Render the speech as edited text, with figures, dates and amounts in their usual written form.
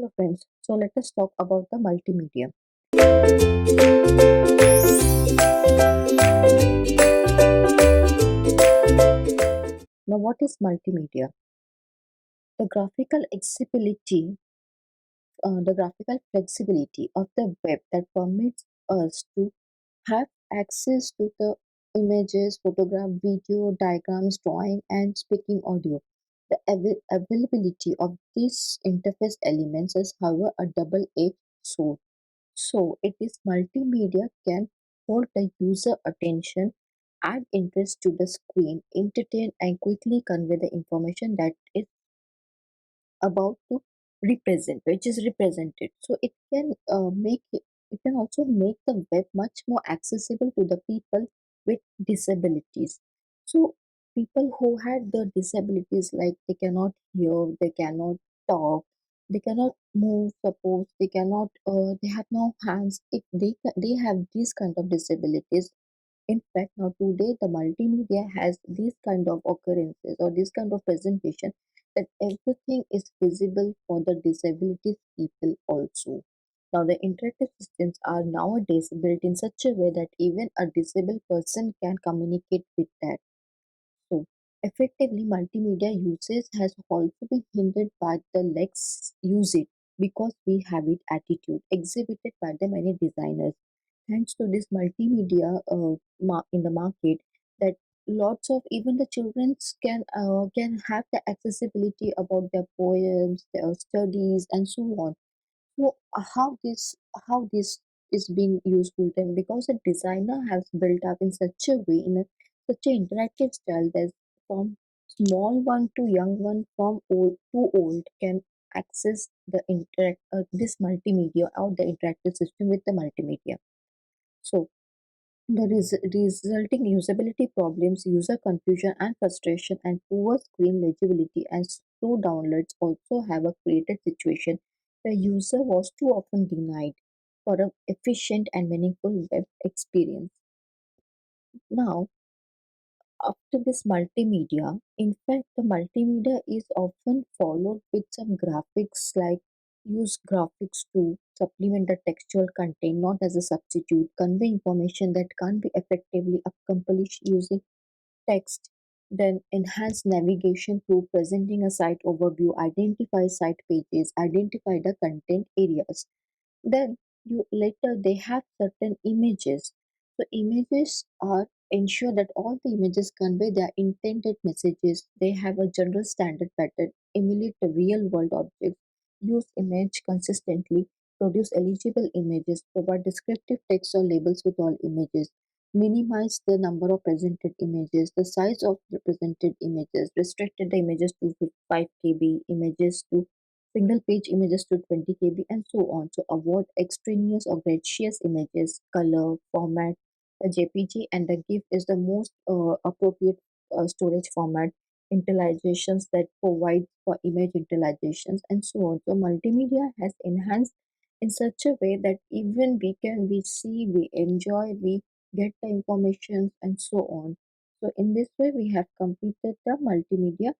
Hello friends, so let us talk about the multimedia. Now, what is multimedia? The graphical the graphical flexibility of the web that permits us to have access to the images, photograph, video, diagrams, drawing, and speaking audio. The availability of these interface elements is, however, a double-edged sword. So, it is multimedia can hold the user attention, add interest to the screen, entertain, and quickly convey the information that is about to represent, which is represented. So, it can also make the web much more accessible to the people with disabilities. So, people who had the disabilities like they cannot hear, they cannot talk, they cannot move, suppose they have no hands, if they have these kind of disabilities. In fact, now today the multimedia has these kind of occurrences or this kind of presentation that everything is visible for the disabilities people also. Now the interactive systems are nowadays built in such a way that even a disabled person can communicate with that. So, effectively, multimedia usage has also been hindered by the less use it because we have it attitude exhibited by the many designers. Thanks to this multimedia in the market, that lots of even the childrens can have the accessibility about their poems, their studies, and so on. So how this is being useful then because a designer has built up in such a way in such an interactive style that from small one to young one from old to old can access the this multimedia or the interactive system with the multimedia. So the resulting usability problems, user confusion and frustration, and poor screen legibility and slow downloads also have a created situation where user was too often denied for an efficient and meaningful web experience. Now, after this multimedia, in fact, the multimedia is often followed with some graphics like use graphics to supplement the textual content, not as a substitute, convey information that can't be effectively accomplished using text, then enhance navigation through presenting a site overview, identify site pages, identify the content areas. Then you later they have certain images. So images are ensure that all the images convey their intended messages. They have a general standard pattern, emulate the real world objects, use image consistently, produce eligible images, provide descriptive text or labels with all images, minimize the number of presented images, the size of the presented images, restricted the images to 5 KB, images to single page images to 20 KB, and so on. So avoid extraneous or gratuitous images, color, format. The JPG and the GIF is the most appropriate storage format. Intellizations that provide for image intellizations and so on. So multimedia has enhanced in such a way that even we see, we enjoy, we get the information and so on. So in this way, we have completed the multimedia